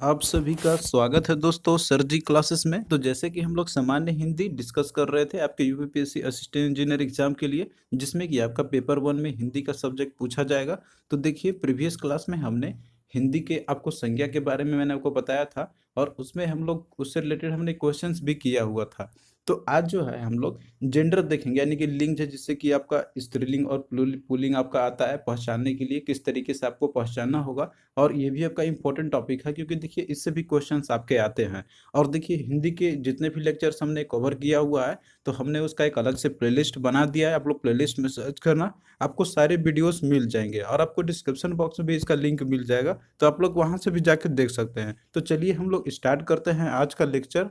आप सभी का स्वागत है दोस्तों सर जी क्लासेस में। तो जैसे कि हम लोग सामान्य हिंदी डिस्कस कर रहे थे आपके यूपीपीएससी असिस्टेंट इंजीनियर एग्जाम के लिए, जिसमें कि आपका पेपर 1 में हिंदी का सब्जेक्ट पूछा जाएगा। तो देखिए प्रीवियस क्लास में हमने हिंदी के आपको संज्ञा के बारे में मैंने आपको बताया था, और उसमें हम लोग उससे रिलेटेड हमने क्वेश्चंस भी किया हुआ था। तो आज जो है हम लोग जेंडर देखेंगे, यानी कि लिंग है, जिससे कि आपका स्त्रीलिंग और पुल्लिंग आपका आता है पहचानने के लिए, किस तरीके से आपको पहचानना होगा। और ये भी आपका इम्पोर्टेंट टॉपिक है, क्योंकि देखिए इससे भी क्वेश्चंस आपके आते हैं। और देखिए हिंदी के जितने भी लेक्चर्स हमने कवर किया हुआ है, तो हमने उसका एक अलग से प्लेलिस्ट बना दिया है। आप लोग प्लेलिस्ट में सर्च करना, आपको सारे वीडियोस मिल जाएंगे, और आपको डिस्क्रिप्शन बॉक्स में भी इसका लिंक मिल जाएगा, तो आप लोग वहां से भी जाकर देख सकते हैं। तो चलिए हम लोग स्टार्ट करते हैं आज का लेक्चर।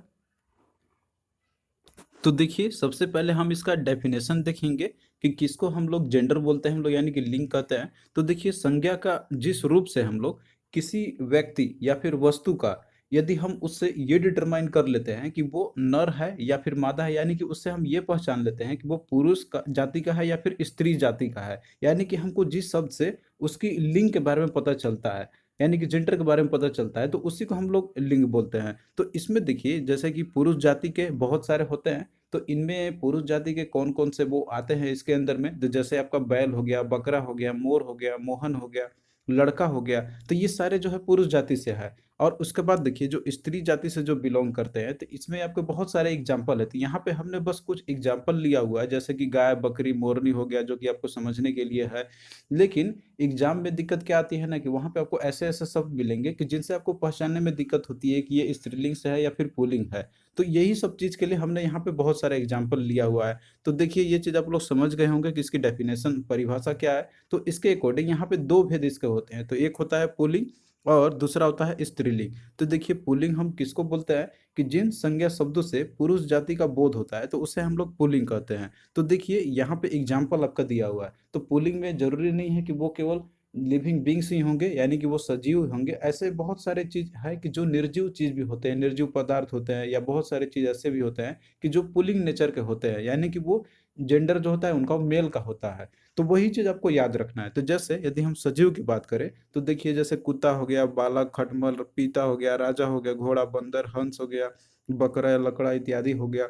तो देखिए सबसे पहले हम इसका डेफिनेशन देखेंगे कि किसको हम लोग जेंडर बोलते हैं, हम लोग यानी कि लिंग कहते हैं। तो देखिए संज्ञा का जिस रूप से हम लोग किसी व्यक्ति या फिर वस्तु का, यदि हम उससे ये डिटरमाइन कर लेते हैं कि वो नर है या फिर मादा है, यानी कि उससे हम ये पहचान लेते हैं कि वो पुरुष का जाति का है या फिर स्त्री जाति का है, यानी कि हमको जिस शब्द से उसकी लिंग के बारे में पता चलता है, यानी कि जेंडर के बारे में पता चलता है, तो उसी को हम लोग लिंग बोलते हैं। तो इसमें देखिए जैसे कि पुरुष जाति के बहुत सारे होते हैं, तो इनमें पुरुष जाति के कौन कौन से वो आते हैं इसके अंदर में, तो जैसे आपका बैल हो गया, बकरा हो गया, मोर हो गया, मोहन हो गया, लड़का हो गया। तो ये सारे जो है पुरुष जाति से है। और उसके बाद देखिए जो स्त्री जाति से जो बिलोंग करते हैं, तो इसमें आपके बहुत सारे एग्जाम्पल है। तो यहाँ पे हमने बस कुछ एग्जाम्पल लिया हुआ है, जैसे कि गाय, बकरी, मोरनी हो गया, जो कि आपको समझने के लिए है। लेकिन एग्जाम में दिक्कत क्या आती है ना, कि वहां पे आपको ऐसे ऐसे शब्द मिलेंगे कि जिनसे आपको पहचानने में दिक्कत होती है कि ये स्त्रीलिंग से है या फिर पुल्लिंग है। तो यही सब चीज़ के लिए हमने यहाँ पे बहुत सारे एग्जाम्पल लिया हुआ है। तो देखिए ये चीज़ आप लोग समझ गए होंगे कि इसकी डेफिनेशन परिभाषा क्या है। तो इसके अकॉर्डिंग यहाँ पे दो भेद इसके होते हैं, तो एक होता है पुल्लिंग और दूसरा होता है स्त्रीलिंग। तो देखिए पुल्लिंग हम किसको बोलते हैं, कि जिन संज्ञा शब्दों से पुरुष जाति का बोध होता है, तो उसे हम लोग पुल्लिंग कहते हैं। तो देखिए यहाँ पे एग्जाम्पल आपका दिया हुआ है, तो पुल्लिंग में जरूरी नहीं है कि वो केवल लिविंग बींग्स ही होंगे, यानी कि वो सजीव होंगे। ऐसे बहुत सारे चीज है कि जो निर्जीव चीज भी होते हैं, निर्जीव पदार्थ होते हैं, या बहुत सारे चीज ऐसे भी होते हैं कि जो पुलिंग नेचर के होते हैं, यानी कि वो जेंडर जो होता है उनका मेल का होता है। तो वही चीज आपको याद रखना है। तो जैसे यदि हम सजीव की बात करें, तो देखिए जैसे कुत्ता हो गया, बालक, खटमल, पीता हो गया, राजा हो गया, घोड़ा, बंदर, हंस हो गया, बकरा, लकड़ा इत्यादि हो गया।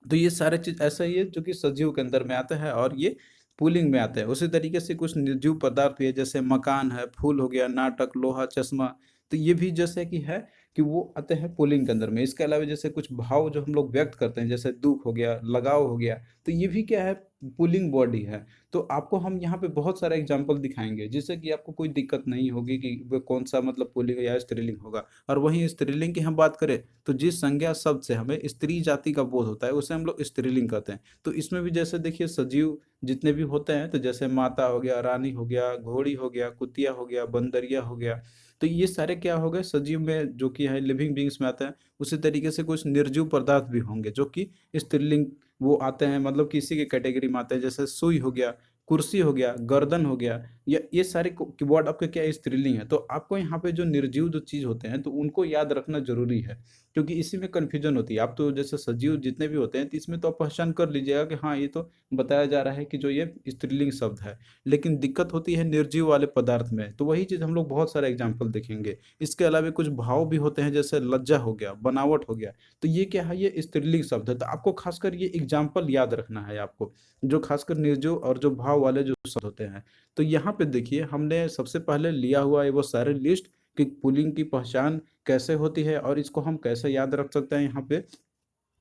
तो ये सारे चीज ऐसा ही है जो कि सजीव के अंदर में आता है, और ये पुलिंग में आता है। उसी तरीके से कुछ निर्जीव पदार्थ भी है, जैसे मकान है, फूल हो गया, नाटक, लोहा, चश्मा। तो ये भी जैसे कि है कि वो आते हैं पुलिंग के अंदर में। इसके अलावा जैसे कुछ भाव जो हम लोग व्यक्त करते हैं, जैसे दुख हो गया, लगाव हो गया, तो ये भी क्या है, पुलिंग बॉडी है। तो आपको हम यहाँ पे बहुत सारा एग्जाम्पल दिखाएंगे, जिससे कि आपको कोई दिक्कत नहीं होगी कि वो कौन सा मतलब पुलिंग या स्त्रीलिंग होगा। और वहीं स्त्रीलिंग की हम बात करें, तो जिस संज्ञा शब्द से हमें स्त्री जाति का बोध होता है, उसे हम लोग स्त्रीलिंग कहते हैं। तो इसमें भी जैसे देखिए सजीव जितने भी होते हैं, तो जैसे माता हो गया, रानी हो गया, घोड़ी हो गया, कुतिया हो गया, बंदरिया हो गया। तो ये सारे क्या हो गए, सजीव में जो कि है लिविंग बींग्स में आते हैं। उसी तरीके से कुछ निर्जीव पदार्थ भी होंगे जो कि स्त्रीलिंग वो आते हैं, मतलब किसी के कैटेगरी में आते हैं, जैसे सुई हो गया, कुर्सी हो गया, गर्दन हो गया। ये सारे कीवर्ड आपके क्या स्त्रीलिंग है। तो आपको यहाँ पे जो निर्जीव जो चीज होते हैं, तो उनको याद रखना जरूरी है, क्योंकि इसी में कंफ्यूजन होती है। आप तो जैसे सजीव जितने भी होते हैं, तो इसमें तो आप पहचान कर लीजिएगा कि हाँ ये तो बताया जा रहा है कि जो ये स्त्रीलिंग शब्द है। लेकिन दिक्कत होती है निर्जीव वाले पदार्थ में, तो वही चीज हम लोग बहुत सारे एग्जाम्पल देखेंगे। इसके अलावा कुछ भाव भी होते हैं, जैसे लज्जा हो गया, बनावट हो गया। तो ये क्या है, ये स्त्रीलिंग शब्द है। तो आपको खासकर ये एग्जाम्पल याद रखना है आपको, जो खासकर निर्जीव और जो भाव वाले जो शब्द होते हैं। तो यहाँ पे देखिए हमने सबसे पहले लिया हुआ है वो सारे लिस्ट, कि पुलिंग की पहचान कैसे होती है और इसको हम कैसे याद रख सकते हैं यहाँ पे।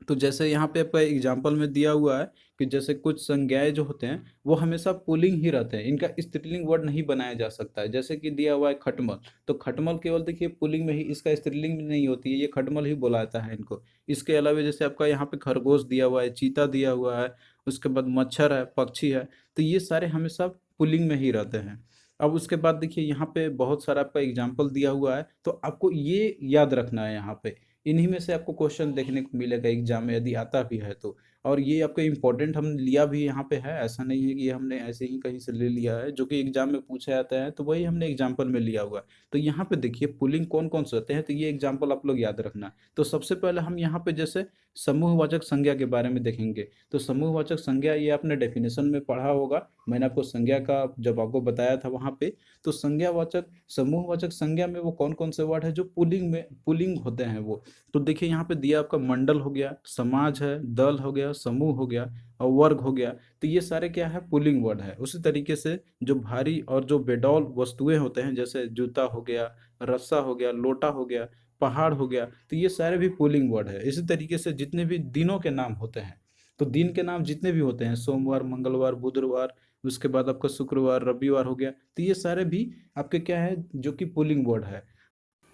तो जैसे यहाँ पे आपका एग्जाम्पल में दिया हुआ है कि जैसे कुछ संज्ञाएं जो होते हैं वो हमेशा पुलिंग ही रहते हैं, इनका स्त्रीलिंग वर्ड नहीं बनाया जा सकता है। जैसे कि दिया हुआ है खटमल, तो खटमल केवल देखिए पुलिंग में ही, इसका स्त्रीलिंग भी नहीं होती है, ये खटमल ही बुलाता है इनको। इसके अलावा जैसे आपका यहाँ पे खरगोश दिया हुआ है, चीता दिया हुआ है, उसके बाद मच्छर है, पक्षी है। तो ये सारे हमेशा पुलिंग में ही रहते हैं। अब उसके बाद देखिए यहाँ पे बहुत सारा आपका एग्जाम्पल दिया हुआ है, तो आपको ये याद रखना है यहाँ पे। इन्हीं में से आपको क्वेश्चन देखने को मिलेगा एग्जाम में, यदि आता भी है तो। और ये आपका इम्पोर्टेंट हम लिया भी यहाँ पे है, ऐसा नहीं है कि ये हमने ऐसे ही कहीं से ले लिया है, जो कि एग्जाम में पूछा जाता है तो वही हमने एग्जाम्पल में लिया हुआ है। तो यहाँ पे देखिए पुल्लिंग कौन कौन से होते हैं, तो ये एग्जाम्पल आप लोग याद रखना। तो सबसे पहले हम यहाँ पे जैसे समूहवाचक संज्ञा के बारे में देखेंगे। तो समूहवाचक संज्ञा ये आपने डेफिनेशन में पढ़ा होगा, मैंने आपको संज्ञा का जब आपको बताया था वहाँ पे। तो संज्ञावाचक समूहवाचक संज्ञा में वो कौन कौन से वर्ड है जो पुलिंग होते हैं वो। तो देखिए यहाँ पे दिया आपका मंडल हो गया, समाज है, दल हो गया, समूह हो गया और वर्ग हो गया। तो ये सारे क्या है, पुलिंग वर्ड है। उसी तरीके से जो भारी और जो बेडौल वस्तुएं होते हैं, जैसे जूता हो गया, रस्सा हो गया, लोटा हो गया, पहाड़ हो गया, तो ये सारे भी पुलिंग वर्ड है। इसी तरीके से जितने भी दिनों के नाम होते हैं, तो दिन के नाम जितने भी होते हैं, सोमवार, मंगलवार, बुधवार, उसके बाद आपका शुक्रवार, रविवार हो गया, तो ये सारे भी आपके क्या है, जो कि पुलिंग वर्ड है।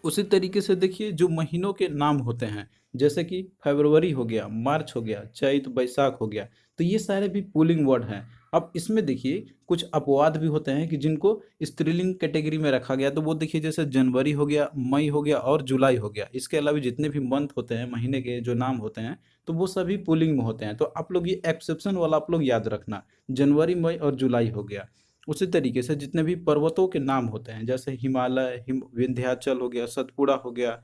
उसी तरीके से देखिए जो महीनों के नाम होते हैं, जैसे कि फरवरी हो गया, मार्च हो गया, चैत बैसाख हो गया, तो ये सारे भी पुलिंग वर्ड हैं। अब इसमें देखिए कुछ अपवाद भी होते हैं कि जिनको स्त्रीलिंग कैटेगरी में रखा गया, तो वो देखिए जैसे जनवरी हो गया, मई हो गया और जुलाई हो गया। इसके अलावा जितने भी मंथ होते हैं, महीने के जो नाम होते हैं, तो वो सभी पुलिंग में होते हैं। तो आप लोग ये एक्सेप्शन वाला आप लोग याद रखना, जनवरी, मई और जुलाई हो गया। उसी तरीके से जितने भी पर्वतों के नाम होते हैं, जैसे हिमालय, विंध्याचल हो गया, सतपुड़ा हो गया,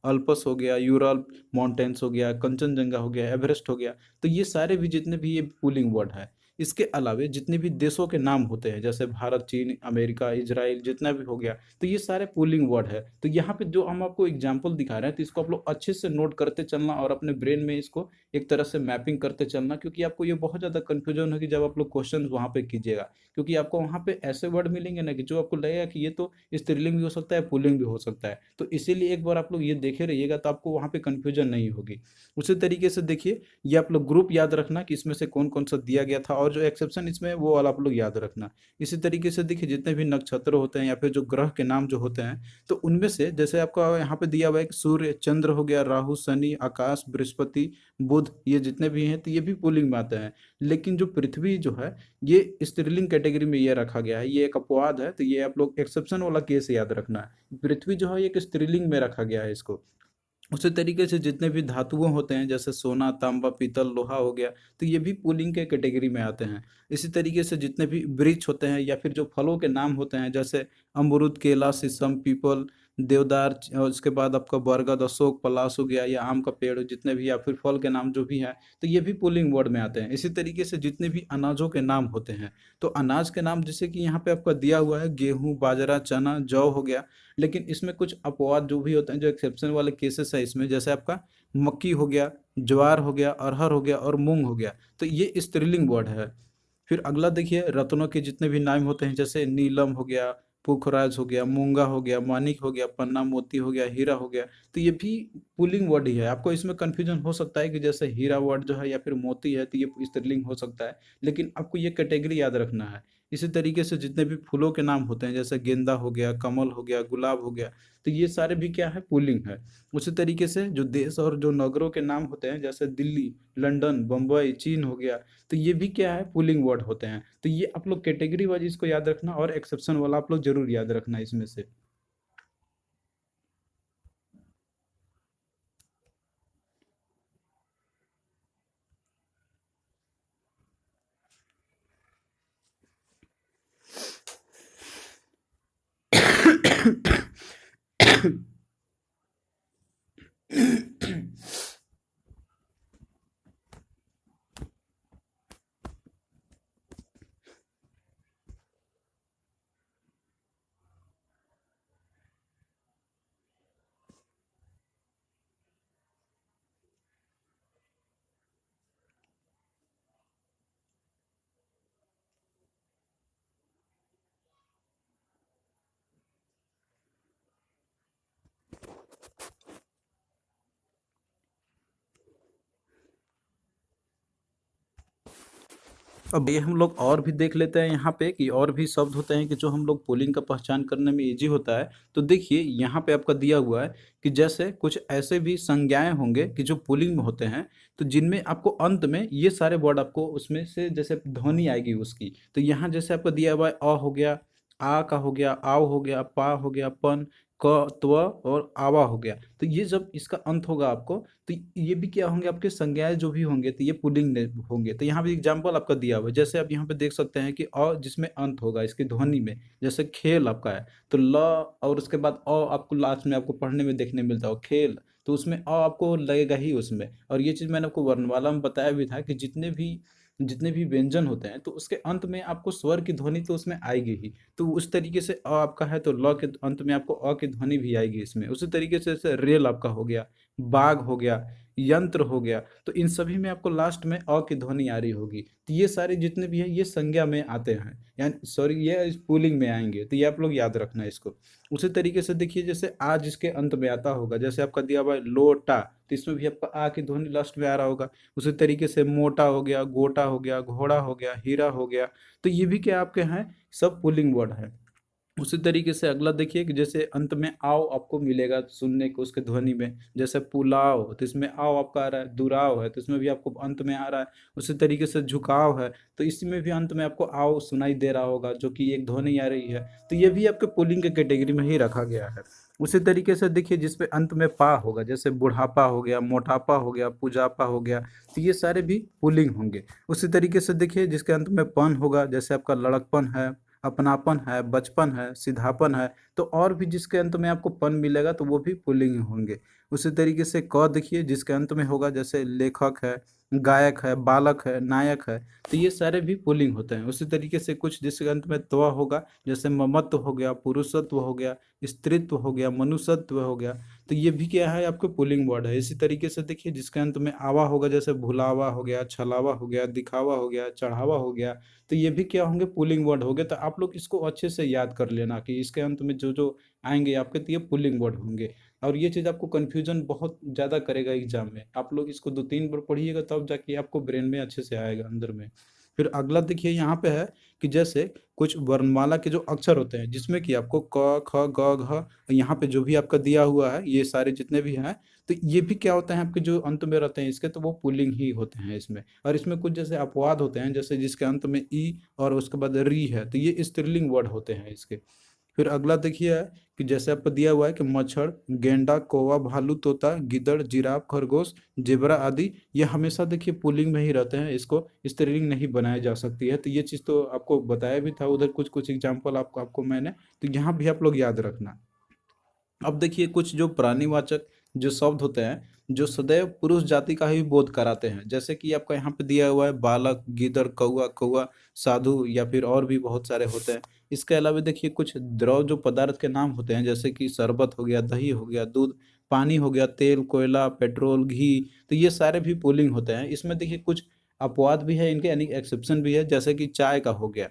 अल्पस हो गया, यूरल माउंटेन्स हो गया, कंचनजंगा हो गया, एवरेस्ट हो गया, तो ये सारे भी जितने भी ये पुलिंग वर्ड है। इसके अलावे जितने भी देशों के नाम होते हैं, जैसे भारत, चीन, अमेरिका, इजराइल, जितना भी हो गया, तो ये सारे पुलिंग वर्ड है। तो यहाँ पे जो हम आपको एग्जाम्पल दिखा रहे हैं, तो इसको आप लोग अच्छे से नोट करते चलना और अपने ब्रेन में इसको एक तरह से मैपिंग करते चलना, क्योंकि आपको ये बहुत ज़्यादा कन्फ्यूजन होगी जब आप लोग क्वेश्चन वहाँ पे कीजिएगा। क्योंकि आपको वहाँ पे ऐसे वर्ड मिलेंगे ना कि जो आपको लगेगा कि ये तो स्त्रीलिंग भी हो सकता है, पुल्लिंग भी हो सकता है। तो इसीलिए एक बार आप लोग ये देखे रहिएगा, तो आपको वहाँ पे कन्फ्यूजन नहीं होगी। उसी तरीके से देखिए ये आप लोग ग्रुप याद रखना कि इसमें से कौन कौन सा दिया गया था, और जो एक्सेप्शन इसमें है, वो वाला आप लोग याद रखना। इसी तरीके से देखिए जितने भी नक्षत्र होते हैं या फिर जो ग्रह के नाम जो होते हैं, तो उनमें से जैसे आपका यहाँ पे दिया हुआ है कि सूर्य, चंद्र हो गया, राहु, शनि, आकाश, बृहस्पति, बुध, ये जितने भी हैं तो ये भी पुल्लिंग में आते हैं। लेकिन जो पृथ्वी जो है, ये स्त्रीलिंग कैटेगरी में ये रखा गया है, ये एक अपवाद है। तो ये आप लोग एक्सेप्शन वाला केस याद रखना है, पृथ्वी जो है ये एक स्त्रीलिंग में रखा गया है इसको। उसी तरीके से जितने भी धातुओं होते हैं, जैसे सोना, तांबा, पीतल, लोहा हो गया, तो ये भी पुलिंग के कैटेगरी में आते हैं। इसी तरीके से जितने भी वृक्ष होते हैं या फिर जो फलों के नाम होते हैं, जैसे अमरूद, केला, शीशम, पीपल, देवदार, और उसके बाद आपका बरगद, अशोक, पलाश हो गया, या आम का पेड़, जितने भी या फिर फल के नाम जो भी है, तो ये भी पुलिंग वर्ड में आते हैं। इसी तरीके से जितने भी अनाजों के नाम होते हैं, तो अनाज के नाम जैसे कि यहाँ पे आपका दिया हुआ है, गेहूं, बाजरा, चना, जौ हो गया। लेकिन इसमें कुछ अपवाद जो भी होते हैं, जो एक्सेप्शन वाले केसेस है इसमें, जैसे आपका मक्की हो गया, ज्वार हो गया, अरहर हो गया और मूंग हो गया, तो ये स्त्रीलिंग वर्ड है। फिर अगला देखिए रत्नों के जितने भी नाम होते हैं, जैसे नीलम हो गया, पुखराज हो गया, मूंगा हो गया, मानिक हो गया, पन्ना, मोती हो गया, हीरा हो गया, तो ये भी पुलिंग वर्ड ही है। आपको इसमें कंफ्यूजन हो सकता है कि जैसे हीरा वर्ड जो है या फिर मोती है, तो ये स्त्रीलिंग हो सकता है, लेकिन आपको ये कैटेगरी याद रखना है। इसी तरीके से जितने भी फूलों के नाम होते हैं, जैसे गेंदा हो गया, कमल हो गया, गुलाब हो गया, तो ये सारे भी क्या है, पुलिंग है। उसी तरीके से जो देश और जो नगरों के नाम होते हैं, जैसे दिल्ली, लंदन, बम्बई, चीन हो गया, तो ये भी क्या है, पुलिंग वर्ड होते हैं। तो ये आप लोग कैटेगरी वाइज इसको याद रखना, और एक्सेप्शन वाला आप लोग जरूर याद रखना इसमें से। अब ये हम लोग और भी देख लेते हैं यहाँ पे कि और भी शब्द होते हैं कि जो हम लोग पुलिंग का पहचान करने में इजी होता है। तो देखिए यहाँ पे आपका दिया हुआ है कि जैसे कुछ ऐसे भी संज्ञाएं होंगे कि जो पुलिंग में होते हैं, तो जिनमें आपको अंत में ये सारे वर्ड आपको उसमें से जैसे ध्वनि आएगी उसकी। तो यहाँ जैसे आपको दिया हुआ है, अ हो गया, आ का हो गया, आव हो गया, पा हो गया, पन, क, त्व और आवा हो गया। तो ये जब इसका अंत होगा आपको, तो ये भी क्या होंगे, आपके संज्ञाएं जो भी होंगे तो ये पुल्लिंग होंगे। तो यहाँ पे एग्जाम्पल आपका दिया हुआ है, जैसे आप यहाँ पे देख सकते हैं कि अ जिसमें अंत होगा इसकी ध्वनि में, जैसे खेल आपका है तो ल, और उसके बाद अ आपको लास्ट में आपको पढ़ने में देखने मिलता हो खेल, तो उसमें अ आपको लगेगा ही उसमें। और ये चीज़ मैंने आपको वर्णमाला में बताया भी था कि जितने भी व्यंजन होते हैं तो उसके अंत में आपको स्वर की ध्वनि तो उसमें आएगी ही। तो उस तरीके से अ आपका है तो ल के अंत में आपको अ की ध्वनि भी आएगी इसमें। उसी तरीके से जैसे रेल आपका हो गया, बाघ हो गया, यंत्र हो गया, तो इन सभी में आपको लास्ट में अ की ध्वनि आ रही होगी। तो ये सारे जितने भी हैं ये संज्ञा में आते हैं, यानी सॉरी ये पुल्लिंग में आएंगे, तो ये आप लोग याद रखना है इसको। उसी तरीके से देखिए जैसे आ जिसके अंत में आता होगा, जैसे आपका दिया हुआ है लोटा, तो इसमें भी आपका आ की ध्वनि लास्ट में आ रहा होगा। उसी तरीके से मोटा हो गया, गोटा हो गया, घोड़ा हो गया, हीरा हो गया, तो ये भी क्या आपके हैं, सब पुल्लिंग वर्ड है। उसी तरीके से अगला देखिए कि जैसे अंत में आओ आपको मिलेगा सुनने को उसके ध्वनि में, जैसे पुलाव तो इसमें आओ आपका आ रहा है, दुराव है तो इसमें भी आपको अंत में आ रहा है। उसी तरीके से झुकाव है तो इसमें भी अंत में आपको आओ सुनाई दे रहा होगा, जो कि एक ध्वनि आ रही है। तो ये भी आपके पुल्लिंग के कैटेगरी में ही रखा गया है। उसी तरीके से देखिए जिसपे अंत में पा होगा, जैसे बुढ़ापा हो गया, मोटापा हो गया, पुजापा हो गया, तो ये सारे भी पुल्लिंग होंगे। उसी तरीके से देखिए जिसके अंत में पन होगा, जैसे आपका लड़कपन है, अपनापन है, बचपन है, सिधापन है, तो और भी जिसके अंत में आपको पन मिलेगा तो वो भी पुल्लिंग होंगे। उसी तरीके से क देखिए जिसके अंत में होगा, जैसे लेखक है, गायक है, बालक है, नायक है, तो ये सारे भी पुल्लिंग होते हैं। उसी तरीके से कुछ जिसके अंत में त्व होगा, जैसे ममत्व हो गया, पुरुषत्व हो गया, स्त्रीत्व हो गया, मनुष्यत्व हो गया, तो ये भी क्या है आपके पुल्लिंग वर्ड है। इसी तरीके से देखिए जिसके अंत में आवा होगा, जैसे भुलावा हो गया, छलावा हो गया, दिखावा हो गया, चढ़ावा हो गया, तो ये भी क्या होंगे, पुल्लिंग वर्ड हो गए। तो आप लोग इसको अच्छे से याद कर लेना कि इसके अंत में जो जो आएंगे आपके तो ये पुल्लिंग वर्ड होंगे। और ये चीज़ आपको कन्फ्यूजन बहुत ज़्यादा करेगा एग्जाम में, आप लोग इसको 2-3 बार पढ़िएगा तब जाके आपको ब्रेन में अच्छे से आएगा अंदर में। फिर अगला देखिए यहाँ पे है कि जैसे कुछ वर्णमाला के जो अक्षर होते हैं, जिसमें कि आपको क ख ग घ, यहाँ पे जो भी आपका दिया हुआ है ये सारे जितने भी हैं, तो ये भी क्या होते हैं आपके जो अंत में रहते हैं इसके, तो वो पुल्लिंग ही होते हैं इसमें। और इसमें कुछ जैसे अपवाद होते हैं, जैसे जिसके अंत में ई और उसके बाद री है, तो ये स्त्रीलिंग वर्ड होते हैं इसके। फिर अगला देखिए है कि जैसे आपको दिया हुआ है कि मच्छर, गेंडा, कौवा, भालू, तोता, गिद्दड़, जिराफ, खरगोश, जेबरा आदि, ये हमेशा देखिए पुल्लिंग में ही रहते हैं, इसको स्त्रीलिंग नहीं बनाया जा सकती है। तो ये चीज़ तो आपको बताया भी था उधर, कुछ कुछ एग्जाम्पल आपको मैंने, तो यहाँ भी आप लोग याद रखना। अब देखिए कुछ जो प्राणीवाचक जो शब्द होते हैं, जो सदैव पुरुष जाति का ही बोध कराते हैं, जैसे कि आपका यहाँ पे दिया हुआ है बालक, गीदड़, कौआ, कौआ, साधु, या फिर और भी बहुत सारे होते हैं। इसके अलावा देखिए कुछ द्रव जो पदार्थ के नाम होते हैं, जैसे कि शरबत हो गया, दही हो गया, दूध, पानी हो गया, तेल, कोयला, पेट्रोल, घी, तो ये सारे भी पुल्लिंग होते हैं। इसमें देखिए कुछ अपवाद भी है इनके, यानी एक्सेप्शन भी है, जैसे कि चाय का हो गया,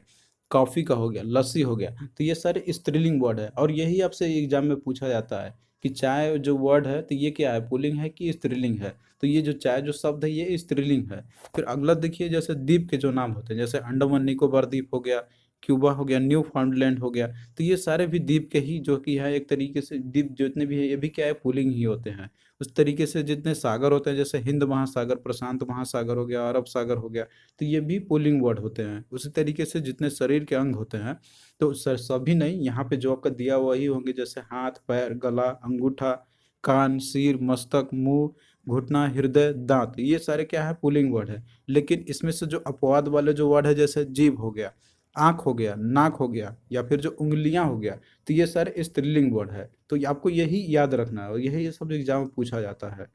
कॉफ़ी का हो गया, लस्सी हो गया, तो ये सारे स्त्रीलिंग वर्ड है। और यही आपसे एग्जाम में पूछा जाता है कि चाय जो वर्ड है तो ये क्या है, पुल्लिंग है कि स्त्रीलिंग है। तो ये जो चाय जो शब्द है ये स्त्रीलिंग है। फिर अगला देखिए जैसे द्वीप के जो नाम होते हैं, जैसे अंडमान निकोबार द्वीप हो गया, क्यूबा हो गया, न्यू फाउंडलैंड हो गया, तो ये सारे भी द्वीप के ही जो कि है, एक तरीके से द्वीप जितने भी है ये भी क्या है, पुल्लिंग ही होते हैं। उस तरीके से जितने सागर होते हैं, जैसे हिंद महासागर, प्रशांत महासागर हो गया, अरब सागर हो गया, तो ये भी पुल्लिंग वर्ड होते हैं। उसी तरीके से जितने शरीर के अंग होते हैं, तो सभी नहीं, यहाँ पे जो आपका दिया हुआ ही होंगे, जैसे हाथ, पैर, गला, अंगूठा, कान, सिर, मस्तक, मुंह, घुटना, हृदय, दांत, ये सारे क्या है, पुल्लिंग वर्ड है। लेकिन इसमें से जो अपवाद वाले जो वर्ड है, जैसे जीभ हो गया, आंख हो गया, नाक हो गया, या फिर जो उंगलियां हो गया, तो ये सारे स्त्रीलिंग वर्ड है। तो आपको यही याद रखना है और यही ये सब एग्जाम में पूछा जाता है।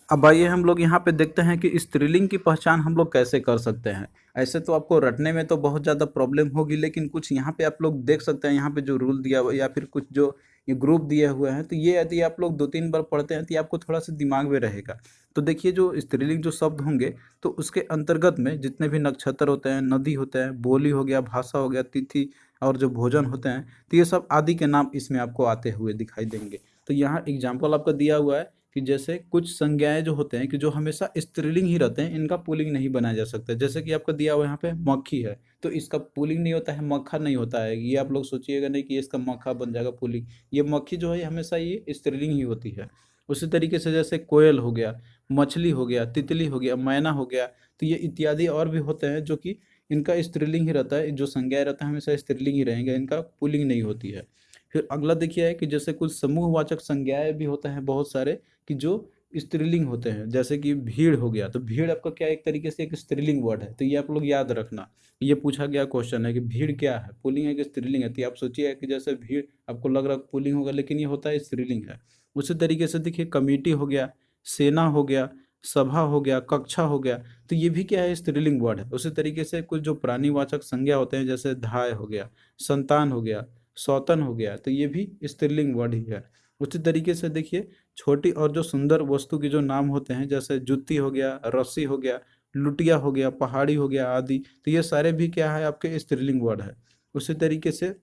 अब आइए हम लोग यहाँ पे देखते हैं कि स्त्रीलिंग की पहचान हम लोग कैसे कर सकते हैं। ऐसे तो आपको रटने में तो बहुत ज़्यादा प्रॉब्लम होगी, लेकिन कुछ यहाँ पे आप लोग देख सकते हैं, यहाँ पे जो रूल दिया हुआ है या फिर कुछ जो ये ग्रुप दिए हुए हैं, तो ये यदि आप लोग 2-3 बार पढ़ते हैं तो ये आपको थोड़ा सा दिमाग में रहेगा। तो देखिए जो स्त्रीलिंग जो शब्द होंगे, तो उसके अंतर्गत में जितने भी नक्षत्र होते हैं, नदी होते हैं, बोली हो गया, भाषा हो गया, तिथि और जो भोजन होते हैं, तो ये सब आदि के नाम इसमें आपको आते हुए दिखाई देंगे। तो यहाँ एग्जाम्पल आपका दिया हुआ है कि जैसे कुछ संज्ञाएं जो होते हैं कि जो हमेशा स्त्रीलिंग ही रहते हैं, इनका पुल्लिंग नहीं बनाया जा सकता। जैसे कि आपका दिया हुआ यहाँ पे मक्खी है, तो इसका पुल्लिंग नहीं होता है, मक्खा नहीं होता है। ये आप लोग सोचिएगा नहीं कि इसका मक्खा बन जाएगा पुल्लिंग। ये मक्खी जो है हमेशा ये स्त्रीलिंग ही होती है। उसी तरीके से जैसे कोयल हो गया, मछली हो गया, तितली हो गया, मैना हो गया, तो ये इत्यादि और भी होते हैं जो कि इनका स्त्रीलिंग ही रहता है। जो संज्ञाएं रहता है हमेशा स्त्रीलिंग ही रहेंगे, इनका पुल्लिंग नहीं होती है। फिर अगला देखिए है कि जैसे कुछ समूहवाचक संज्ञाएं भी होते हैं बहुत सारे, कि जो स्त्रीलिंग होते हैं, जैसे कि भीड़ हो गया, तो भीड़ आपका क्या एक तरीके से एक स्त्रीलिंग वर्ड है, तो ये आप लोग याद रखना। ये पूछा गया क्वेश्चन है कि भीड़ क्या है, पुल्लिंग है कि स्त्रीलिंग है, तो आप सोचिए कि जैसे भीड़ आपको लग रहा है पुल्लिंग होगा, लेकिन ये होता है स्त्रीलिंग है। उसी तरीके से देखिए कमेटी हो गया, सेना हो गया, सभा हो गया, कक्षा हो गया, तो ये भी क्या है स्त्रीलिंग वर्ड है। उसी तरीके से कुछ जो प्राणीवाचक संज्ञा होते हैं, जैसे धाय हो गया, संतान हो गया, सौतन हो गया, तो ये भी स्त्रीलिंग वर्ड ही है। उसी तरीके से देखिए छोटी और जो सुंदर वस्तु के जो नाम होते हैं, जैसे जुत्ती हो गया, रस्सी हो गया, लुटिया हो गया, पहाड़ी हो गया आदि, तो ये सारे भी क्या है आपके स्त्रीलिंग वर्ड है। उसी तरीके से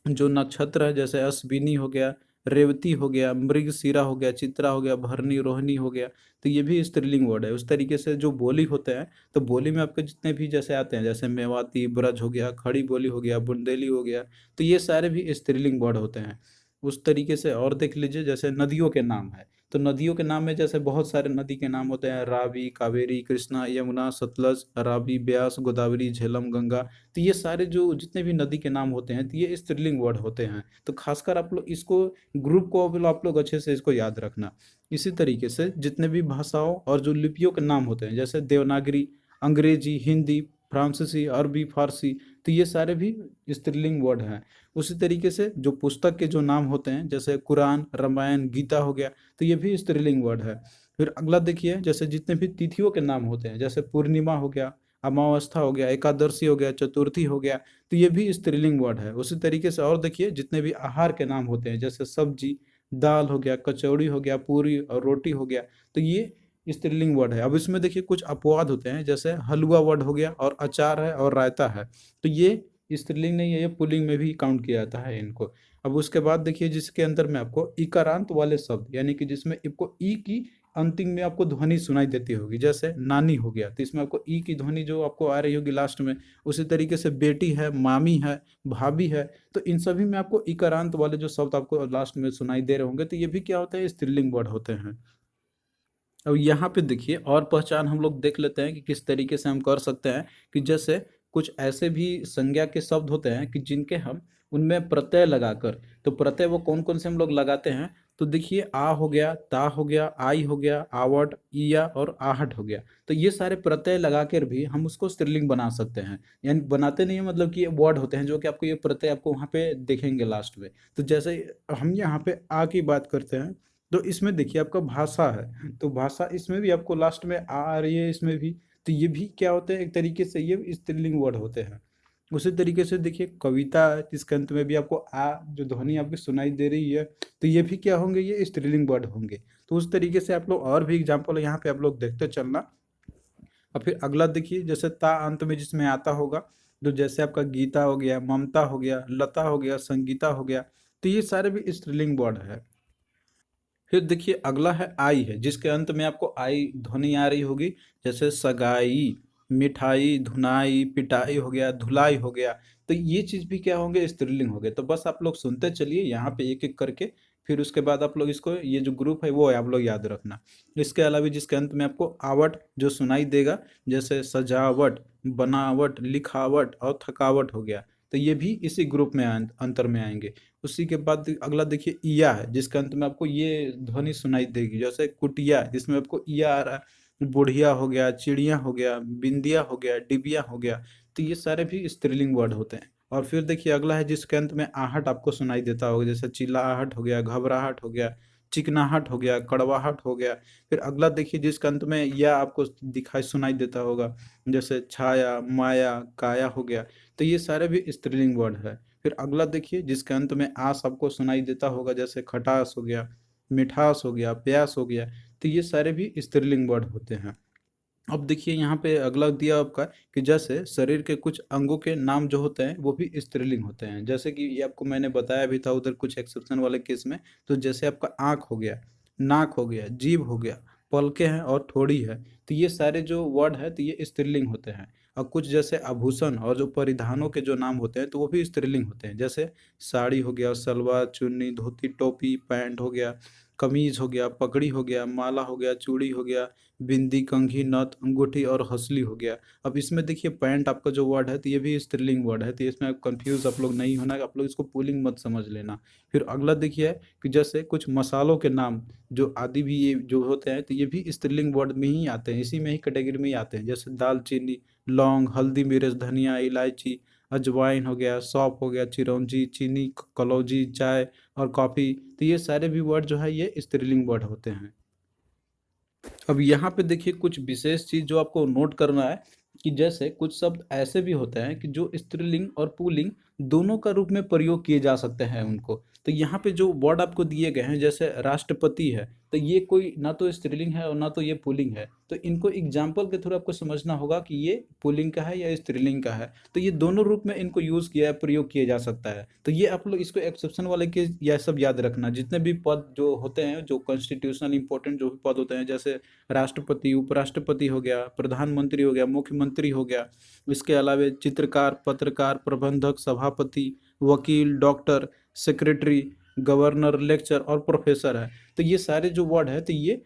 जो नक्षत्र है, जैसे अश्विनी हो गया, रेवती हो गया, मृगशिरा हो गया, चित्रा हो गया, भरनी, रोहिणी हो गया, तो ये भी स्त्रीलिंग वर्ड है। उस तरीके से जो बोली होते हैं, तो बोली में आपके जितने भी जैसे आते हैं, जैसे मेवाती, ब्रज हो गया, खड़ी बोली हो गया, बुंदेली हो गया, तो ये सारे भी स्त्रीलिंग वर्ड होते हैं। उस तरीके से और देख लीजिए, जैसे नदियों के नाम है, तो नदियों के नाम में जैसे बहुत सारे नदी के नाम होते हैं, रावी, कावेरी, कृष्णा, यमुना, सतलज, रावी, ब्यास, गोदावरी, झेलम, गंगा, तो ये सारे जो जितने भी नदी के नाम होते हैं, तो ये स्त्रीलिंग वर्ड होते हैं। तो खासकर आप लोग इसको ग्रुप को आप लोग अच्छे से इसको याद रखना। इसी तरीके से जितने भी भाषाओं और जो लिपियों के नाम होते हैं, जैसे देवनागरी, अंग्रेजी, हिंदी, फ्रांसीसी, अरबी, फारसी, तो ये सारे भी स्त्रीलिंग वर्ड हैं। उसी तरीके से जो पुस्तक के जो नाम होते हैं, जैसे कुरान, रामायण, गीता हो गया, तो ये भी स्त्रीलिंग वर्ड है। फिर अगला देखिए, जैसे जितने भी तिथियों के नाम होते हैं, जैसे पूर्णिमा हो गया, अमावस्या हो गया, एकादशी हो गया, चतुर्थी हो गया, तो ये भी स्त्रीलिंग वर्ड है। उसी तरीके से और देखिए जितने भी आहार के नाम होते हैं, जैसे सब्जी, दाल हो गया, कचौड़ी हो गया, पूरी और रोटी हो गया, तो ये स्त्रीलिंग वर्ड है। अब इसमें देखिए कुछ अपवाद होते हैं, जैसे हलवा वर्ड हो गया, और अचार है, और रायता है, तो ये स्त्रीलिंग नहीं है, ये पुल्लिंग में भी काउंट किया जाता है इनको। अब उसके बाद देखिए जिसके अंदर में आपको इकारांत वाले शब्द, यानी कि जिसमें आपको ई की अंतिम में आपको ध्वनि सुनाई देती होगी, जैसे नानी हो गया, तो इसमें आपको ई की ध्वनि जो आपको आ रही होगी लास्ट में। उसी तरीके से बेटी है, मामी है, भाभी है, तो इन सभी में आपको इकारांत वाले जो शब्द आपको लास्ट में सुनाई दे रहे होंगे, तो ये भी क्या होता है स्त्रीलिंग वर्ड होते हैं। अब यहाँ पे देखिए और पहचान हम लोग देख लेते हैं कि किस तरीके से हम कर सकते हैं, कि जैसे कुछ ऐसे भी संज्ञा के शब्द होते हैं कि जिनके हम उनमें प्रत्यय लगाकर, तो प्रत्यय वो कौन कौन से हम लोग लगाते हैं, तो देखिए आ हो गया, ता हो गया, आई हो गया, आवट, ईया और आहट हो गया, तो ये सारे प्रत्यय लगाकर भी हम उसको स्त्रीलिंग बना सकते हैं। यानी बनाते नहीं है, मतलब कि ये वर्ड होते हैं जो कि आपको ये प्रत्यय आपको वहाँ पे देखेंगे लास्ट में। तो जैसे हम यहाँ पे आ की बात करते हैं, तो इसमें देखिए आपका भाषा है, तो भाषा इसमें भी आपको लास्ट में आ रही है इसमें भी, तो ये भी क्या होते हैं एक तरीके से ये स्त्रीलिंग वर्ड होते हैं। उसी तरीके से देखिए कविता है, जिसके अंत में भी आपको आ जो ध्वनि आपकी सुनाई दे रही है, तो ये भी क्या होंगे, ये स्त्रीलिंग वर्ड होंगे। तो उस तरीके से आप लोग और भी एग्जाम्पल यहाँ पे आप लोग देखते चलना। और फिर अगला देखिए, जैसे ता अंत में जिसमें आता होगा, तो जैसे आपका गीता हो गया, ममता हो गया, लता हो गया, संगीता हो गया, तो ये सारे भी स्त्रीलिंग वर्ड है। फिर देखिए अगला है आई है, जिसके अंत में आपको आई ध्वनि आ रही होगी, जैसे सगाई, मिठाई, धुनाई, पिटाई हो गया, धुलाई हो गया, तो ये चीज भी क्या होंगे स्त्रीलिंग हो गए। तो बस आप लोग सुनते चलिए यहाँ पे एक एक करके, फिर उसके बाद आप लोग इसको ये जो ग्रुप है वो आप लोग याद रखना। इसके अलावा जिसके अंत में आपको आवट जो सुनाई देगा, जैसे सजावट, बनावट, लिखावट और थकावट हो गया, तो ये भी इसी ग्रुप में अंतर में आएंगे। उसी के बाद अगला देखिए ईया है, जिसके अंत में आपको ये ध्वनि सुनाई देगी, जैसे कुटिया जिसमें आपको ईया आ रहा है, बुढ़िया हो गया, चिड़िया हो गया, बिंदिया हो गया, डिबिया हो गया, तो ये सारे भी स्त्रीलिंग वर्ड होते हैं। और फिर देखिए अगला है जिसके अंत में आहट आपको सुनाई देता होगा, जैसे चिल्लाहट हो गया, घबराहट हो गया, चिकनाहट हो गया, कड़वाहट हो गया। फिर अगला देखिए जिसके अंत में या आपको दिखाई सुनाई देता होगा, जैसे छाया, माया, काया हो गया, तो ये सारे भी स्त्रीलिंग वर्ड है। फिर अगला देखिए जिसके अंत में आस आपको सुनाई देता होगा, जैसे खटास हो गया, मिठास हो गया, प्यास हो गया, तो ये सारे भी स्त्रीलिंग वर्ड होते हैं। अब देखिए यहाँ पे अगला दिया आपका कि जैसे शरीर के कुछ अंगों के नाम जो होते हैं वो भी स्त्रीलिंग होते हैं, जैसे कि ये आपको मैंने बताया भी था उधर कुछ एक्सेप्शन वाले केस में। तो जैसे आपका आँख हो गया, नाक हो गया, जीभ हो गया, पलके हैं और ठोड़ी है, तो ये सारे जो वर्ड है तो ये स्त्रीलिंग होते हैं। और कुछ जैसे आभूषण और जो परिधानों के जो नाम होते हैं तो वो भी स्त्रीलिंग होते हैं, जैसे साड़ी हो गया, सलवार, चुन्नी, धोती, टोपी, पैंट हो गया, कमीज हो गया, पगड़ी हो गया, माला हो गया, चूड़ी हो गया, बिंदी, कंघी, नथ, अंगूठी और हंसली हो गया। अब इसमें देखिए पैंट आपका जो वर्ड है तो ये भी स्त्रीलिंग वर्ड है, तो इसमें आप कंफ्यूज आप लोग नहीं होना, आप लोग इसको पुल्लिंग मत समझ लेना। फिर अगला देखिए कि जैसे कुछ मसालों के नाम जो आदि भी ये जो होते हैं तो ये भी स्त्रीलिंग वर्ड में ही आते हैं, इसी में ही कैटेगरी में ही आते हैं, जैसे दालचीनी, लौंग, हल्दी, मिर्च, धनिया, इलायची, अजवाइन हो गया, सौंफ हो गया, चिरौंजी, चीनी, कलौजी, चाय और कॉफ़ी। तो ये सारे भी वर्ड जो है ये स्त्रीलिंग वर्ड होते हैं। अब यहाँ पे देखिए कुछ विशेष चीज जो आपको नोट करना है कि जैसे कुछ शब्द ऐसे भी होते हैं कि जो स्त्रीलिंग और पुल्लिंग दोनों का रूप में प्रयोग किए जा सकते हैं उनको। तो यहाँ पे जो वर्ड आपको दिए गए हैं जैसे राष्ट्रपति है, तो ये कोई ना तो स्त्रीलिंग है और ना तो ये पुल्लिंग है, तो इनको एग्जाम्पल के थ्रू आपको समझना होगा कि ये पुल्लिंग का है या स्त्रीलिंग का है। तो ये दोनों रूप में इनको यूज किया है, प्रयोग किया जा सकता है। तो ये आप लोग इसको एक्सेप्शन वाले के यह सब याद रखना, जितने भी पद जो होते हैं जो कॉन्स्टिट्यूशनल इंपॉर्टेंट जो भी पद होते हैं, जैसे राष्ट्रपति, उपराष्ट्रपति हो गया, प्रधानमंत्री हो गया, मुख्यमंत्री हो गया, इसके अलावा चित्रकार, पत्रकार, प्रबंधक, सभापति, वकील, डॉक्टर, सेक्रेटरी, गवर्नर, लेक्चर और प्रोफेसर है। तो ये सारे जो वर्ड है तो ये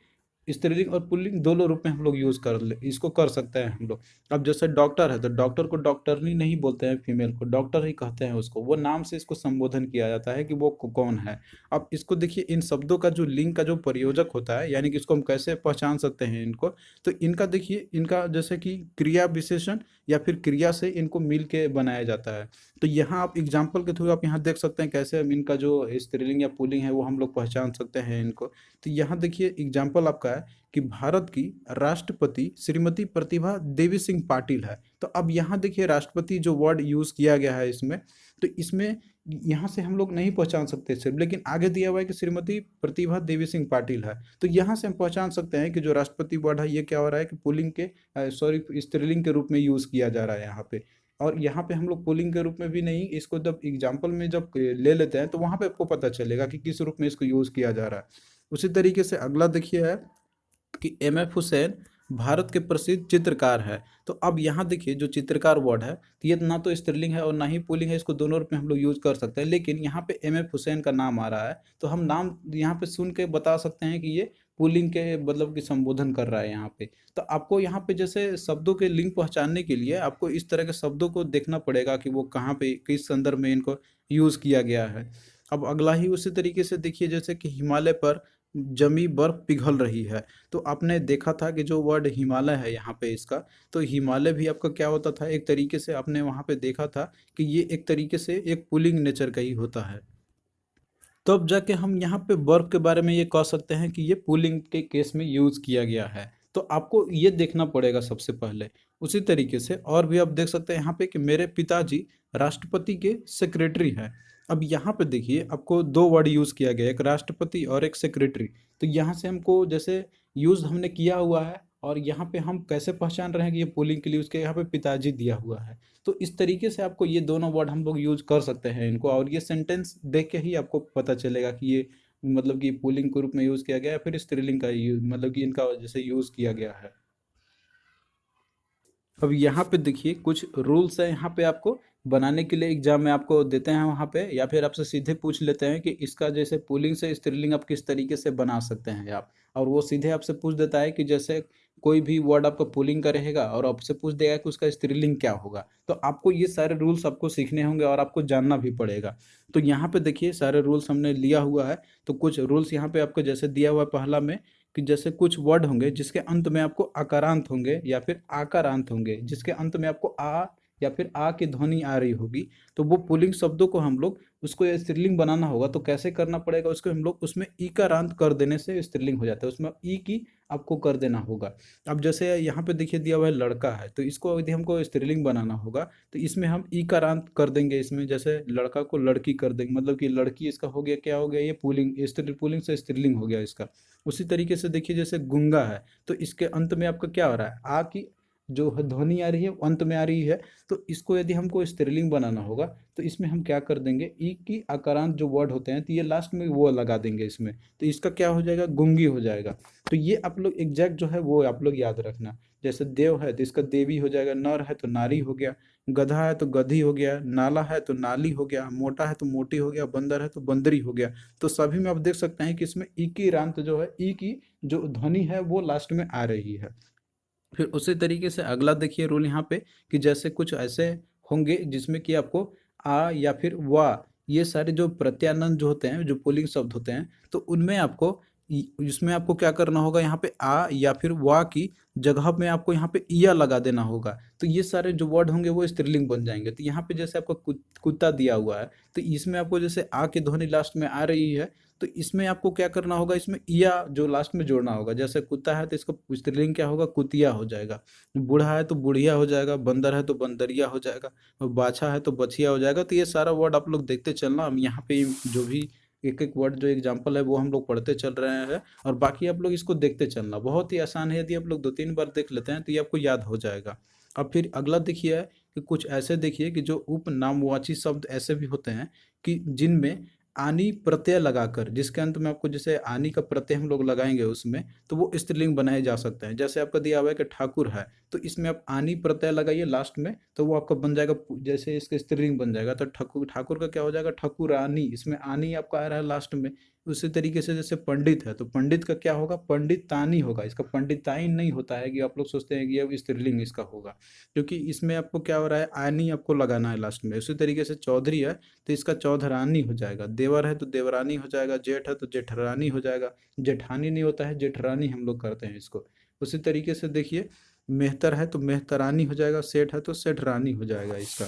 स्त्रीलिंग और पुल्लिंग दोनों रूप में हम लोग यूज कर ले, इसको कर सकते हैं हम लोग। अब जैसे डॉक्टर है तो डॉक्टर को डॉक्टरनी नहीं बोलते हैं, फीमेल को डॉक्टर ही कहते हैं उसको, वो नाम से इसको संबोधन किया जाता है कि वो कौन है। अब इसको देखिए इन शब्दों का जो लिंग का जो प्रयोजक होता है, यानी कि इसको हम कैसे पहचान सकते हैं इनको, तो इनका देखिए इनका जैसे कि क्रिया विशेषण या फिर क्रिया से इनको मिल के बनाया जाता है। तो यहाँ आप एग्जाम्पल के थ्रू आप यहाँ देख सकते हैं कैसे हम इनका जो स्त्रीलिंग या पुल्लिंग है वो हम लोग पहचान सकते हैं इनको। तो यहाँ देखिए एग्जाम्पल आपका है कि भारत की राष्ट्रपति श्रीमती प्रतिभा देवी सिंह पाटिल है। तो अब यहाँ देखिए राष्ट्रपति जो वर्ड यूज किया गया है इसमें, तो इसमें यहाँ से हम लोग नहीं पहचान सकते सिर्फ, लेकिन आगे दिया हुआ है कि श्रीमती प्रतिभा देवी सिंह पाटिल है, तो यहाँ से हम पहचान सकते हैं कि जो राष्ट्रपति वर्ड है ये क्या हो रहा है कि पुल्लिंग के सॉरी स्त्रीलिंग के रूप में यूज किया जा रहा है यहाँ पे। और यहाँ पे हम लोग पुल्लिंग के रूप में भी नहीं, इसको जब एग्जाम्पल में जब ले लेते हैं तो वहां पे आपको पता चलेगा कि किस रूप में इसको यूज किया जा रहा है। उसी तरीके से अगला देखिए है कि एम एफ हुसैन भारत के प्रसिद्ध चित्रकार है। तो अब यहाँ देखिए जो चित्रकार वर्ड है तो ये ना तो स्त्रीलिंग है और ना ही पुल्लिंग है, इसको दोनों रूप में हम लोग यूज कर सकते हैं, लेकिन यहाँ पे एम एफ हुसैन का नाम आ रहा है तो हम नाम यहाँ पे सुन के बता सकते हैं कि ये पुल्लिंग के मतलब कि संबोधन कर रहा है यहाँ पे। तो आपको यहाँ पे जैसे शब्दों के लिंक पहचानने के लिए आपको इस तरह के शब्दों को देखना पड़ेगा कि वो कहाँ पे किस संदर्भ में इनको यूज किया गया है। अब अगला ही उसी तरीके से देखिए जैसे कि हिमालय पर जमी बर्फ पिघल रही है। तो आपने देखा था कि जो वर्ड हिमालय है यहाँ पे इसका, तो हिमालय भी आपका क्या होता था, एक तरीके से आपने वहाँ पे देखा था कि ये एक तरीके से एक पुलिंग नेचर का ही होता है। तो अब जाके हम यहाँ पे बर्फ के बारे में ये कह सकते हैं कि ये पुलिंग के केस में यूज किया गया है। तो आपको ये देखना पड़ेगा सबसे पहले। उसी तरीके से और भी आप देख सकते हैं यहाँ पे कि मेरे पिताजी राष्ट्रपति के सेक्रेटरी हैं। अब यहाँ पे देखिए आपको दो वर्ड यूज किया गया है, एक राष्ट्रपति और एक सेक्रेटरी। तो यहाँ से हमको जैसे यूज हमने किया हुआ है और यहाँ पे हम कैसे पहचान रहे हैं कि ये पुलिंग के लिए उसके यहाँ पे पिताजी दिया हुआ है। तो इस तरीके से आपको ये दोनों वर्ड हम लोग यूज कर सकते हैं इनको, और ये सेंटेंस देख के ही आपको पता चलेगा कि ये मतलब कि पुल्लिंग के रूप में यूज किया गया है फिर स्त्रीलिंग का यूज मतलब कि इनका जैसे यूज किया गया है। अब यहाँ पे देखिए कुछ रूल्स है यहाँ पे आपको बनाने के लिए, एग्जाम में आपको देते हैं वहाँ पे, या फिर आपसे सीधे पूछ लेते हैं कि इसका जैसे पुल्लिंग से स्त्रीलिंग आप किस तरीके से बना सकते हैं आप, और वो सीधे आपसे पूछ देता है कि जैसे कोई भी वर्ड आपका पुल्लिंग का रहेगा और आपसे पूछ देगा कि उसका स्त्रीलिंग क्या होगा। तो आपको ये सारे रूल्स आपको सीखने होंगे और आपको जानना भी पड़ेगा। तो यहाँ पे देखिए सारे रूल्स हमने लिया हुआ है। तो कुछ रूल्स यहाँ पे आपको जैसे दिया हुआ है पहला में कि जैसे कुछ वर्ड होंगे जिसके अंत में आपको आकारांत होंगे या फिर आकारांत होंगे, जिसके अंत में आपको आ या फिर आ की ध्वनि आ रही होगी, तो वो पुल्लिंग शब्दों को हम लोग उसको स्त्रीलिंग बनाना होगा। तो कैसे करना पड़ेगा उसको, हम लोग उसमें ई का रांत कर देने से स्त्रीलिंग हो जाता है, उसमें ई की आपको कर देना होगा। अब जैसे यहाँ पे देखिए दिया हुआ है लड़का है, तो इसको यदि हमको स्त्रीलिंग बनाना होगा तो इसमें हम ई का रांत कर देंगे, इसमें जैसे लड़का को लड़की कर देंगे, मतलब कि लड़की इसका हो गया, क्या हो गया, ये पुल्लिंग स्त्री पुल्लिंग से स्त्रीलिंग हो गया इसका। उसी तरीके से देखिए जैसे गुंगा है, तो इसके अंत में आपका क्या हो रहा है, आ की जो ध्वनि आ रही है वो अंत में आ रही है। तो इसको यदि हमको स्त्रीलिंग बनाना होगा तो इसमें हम क्या कर देंगे, ई की आकारांत जो वर्ड होते हैं तो ये लास्ट में वो लगा देंगे इसमें, तो इसका क्या हो जाएगा, गुंगी हो जाएगा। तो ये आप लोग एग्जैक्ट जो है वो आप लोग याद रखना। जैसे देव है तो इसका देवी हो जाएगा, नर है तो नारी हो गया, गधा है तो गधी हो गया, नाला है तो नाली हो गया, मोटा है तो मोटी हो गया, बंदर है तो बंदरी हो गया। तो सभी में आप देख सकते हैं कि इसमें ई की रांत जो है, ई की जो ध्वनि है वो लास्ट में आ रही है। फिर उसी तरीके से अगला देखिए रूल यहाँ पे, कि जैसे कुछ ऐसे होंगे जिसमें कि आपको आ या फिर वा, ये सारे जो प्रत्यानंद जो होते हैं, जो पुल्लिंग शब्द होते हैं, तो उनमें आपको इसमें आपको क्या करना होगा, यहाँ पे आ या फिर वा की जगह में आपको यहाँ पे इया लगा देना होगा। तो ये सारे जो वर्ड होंगे वो स्त्रीलिंग बन जाएंगे। तो यहाँ पे जैसे आपको कुत्ता दिया हुआ है, तो इसमें आपको जैसे आ की ध्वनि लास्ट में आ रही है, तो इसमें आपको क्या करना होगा, इसमें इया जो लास्ट में जोड़ना होगा। जैसे कुत्ता है तो इसका स्त्रीलिंग क्या होगा, कुतिया हो जाएगा। बूढ़ा है तो बुढ़िया हो जाएगा, बंदर है तो बंदरिया हो जाएगा, और बाछा है तो बछिया हो जाएगा। तो ये सारा वर्ड आप लोग देखते चलना। हम यहाँ पे जो भी एक एक वर्ड जो एग्जाम्पल है वो हम लोग पढ़ते चल रहे हैं, और बाकी आप लोग इसको देखते चलना। बहुत ही आसान है, यदि आप लोग 2-3 बार देख लेते हैं तो ये आपको याद हो जाएगा। अब फिर अगला देखिए कि कुछ ऐसे देखिए कि जो उपनामवाची शब्द ऐसे भी होते हैं कि जिनमें आनी प्रत्यय लगाकर, जिसके अंत में आपको जैसे आनी का प्रत्यय हम लोग लगाएंगे उसमें, तो वो स्त्रीलिंग बनाए जा सकते हैं। जैसे आपका दिया हुआ है कि ठाकुर है, तो इसमें आप आनी प्रत्यय लगाइए लास्ट में, तो वो आपका बन जाएगा, जैसे इसका स्त्रीलिंग बन जाएगा। तो ठाकुर, ठाकुर का क्या हो जाएगा, ठाकुरानी, इसमें आनी आपका आ रहा है लास्ट में। उसी तरीके से जैसे पंडित है, तो पंडित का क्या होगा, पंडितानी होगा। इसका पंडिताइन नहीं होता है कि आप लोग सोचते हैं कि अब स्त्रीलिंग इसका होगा, क्योंकि इसमें आपको क्या हो रहा है, आनी आपको लगाना है लास्ट में। उसी तरीके से चौधरी है तो इसका चौधरानी हो जाएगा, देवर है तो देवरानी हो जाएगा, जेठ है तो जेठरानी हो जाएगा। जेठानी नहीं होता है, जेठरानी हम लोग करते हैं इसको। उसी तरीके से देखिए, मेहतर है तो मेहतरानी हो जाएगा, सेठ है तो सेठरानी हो जाएगा इसका।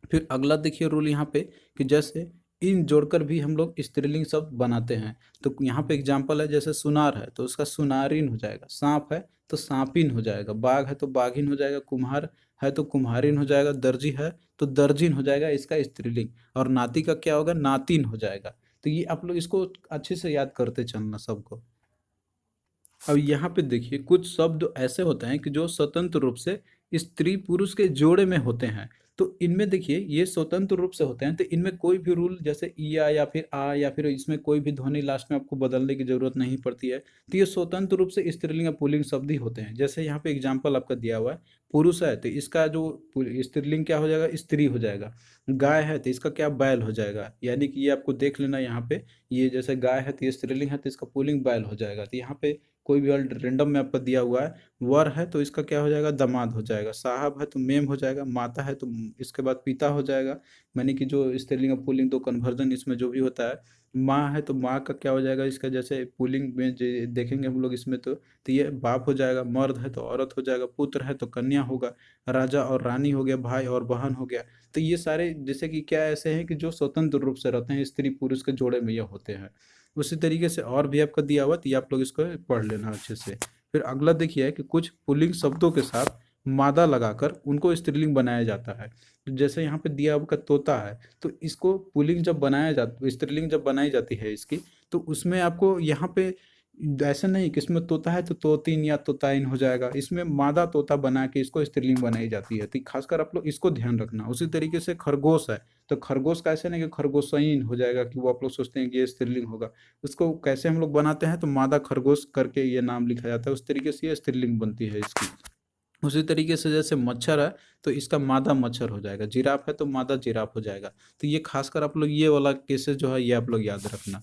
फिर अगला देखिए रूल यहाँ पे, कि जैसे इन जोड़कर भी हम लोग स्त्रीलिंग शब्द बनाते हैं। तो यहाँ पे एग्जाम्पल है, जैसे सुनार है तो उसका सुनारिन हो जाएगा, सांप है तो सांपिन हो जाएगा, बाघ है तो बाघिन हो जाएगा, कुम्हार है तो कुम्हारिन हो जाएगा, दर्जी है तो दर्जिन हो जाएगा इसका स्त्रीलिंग, और नाती का क्या होगा, नातिन हो जाएगा। तो ये आप लोग इसको अच्छे से याद करते चलना सबको। अब यहाँ पे देखिए कुछ शब्द ऐसे होते हैं कि जो स्वतंत्र रूप से स्त्री पुरुष के जोड़े में होते हैं। तो इनमें देखिए ये स्वतंत्र रूप से होते हैं, तो इनमें कोई भी रूल जैसे इया या फिर आ या फिर इसमें कोई भी ध्वनि लास्ट में आपको बदलने की जरूरत नहीं पड़ती है। तो ये स्वतंत्र रूप से स्त्रीलिंग या पुल्लिंग शब्द ही होते हैं। जैसे यहाँ पे एग्जाम्पल आपका दिया हुआ है, पुरुष है तो इसका जो स्त्रीलिंग क्या हो जाएगा, स्त्री हो जाएगा। गाय है तो इसका क्या, बैल हो जाएगा। यानी कि ये आपको देख लेना यहाँ पे, ये जैसे गाय है तो ये स्त्रीलिंग है तो इसका पुल्लिंग बैल हो जाएगा। तो यहाँ पे कोई भी वर्ड रेंडम में आपका दिया हुआ है, वर है तो इसका क्या हो जाएगा, दामाद हो जाएगा, साहब है तो मेम हो जाएगा, माता है तो इसके बाद पिता हो जाएगा। यानी कि जो स्त्रीलिंग और पुल्लिंग दो कन्वर्जन इसमें जो भी होता है। माँ है तो माँ का क्या हो जाएगा, इसका जैसे पुल्लिंग में देखेंगे हम लोग इसमें, तो ये बाप हो जाएगा। मर्द है तो औरत हो जाएगा, पुत्र है तो कन्या होगा, राजा और रानी हो गया, भाई और बहन हो गया। तो ये सारे जैसे कि क्या ऐसे हैं कि जो स्वतंत्र रूप से रहते हैं, स्त्री पुरुष के जोड़े में ये होते हैं। उसी तरीके से और भी आपका दिया हुआ, तो ये आप लोग इसको पढ़ लेना अच्छे से। फिर अगला देखिए कि कुछ पुल्लिंग शब्दों के साथ मादा लगाकर उनको स्त्रीलिंग बनाया जाता है। तो जैसे यहाँ पे दिया हुआ का तोता है, तो इसको पुल्लिंग जब बनाया जाता, स्त्रीलिंग जब बनाई जाती है इसकी, तो उसमें आपको यहाँ पे ऐसा नहीं कि इसमें तोता है तो तोतिन या तोताइन हो जाएगा। इसमें मादा तोता बना के इसको स्त्रीलिंग बनाई जाती है। तो खासकर आप लोग इसको ध्यान रखना। उसी तरीके से खरगोश है, तो खरगोश का ऐसे नहीं कि खरगोशइन हो जाएगा कि वो आप लोग सोचते हैं कि ये स्त्रीलिंग होगा। उसको कैसे हम लोग बनाते हैं, तो मादा खरगोश करके ये नाम लिखा जाता है, उस तरीके से ये स्त्रीलिंग बनती है इसकी। उसी तरीके से जैसे मच्छर है तो इसका मादा मच्छर हो जाएगा, जिराफ है तो मादा जिराफ हो जाएगा। तो ये खासकर आप लोग ये वाला केसेस जो है ये आप लोग याद रखना।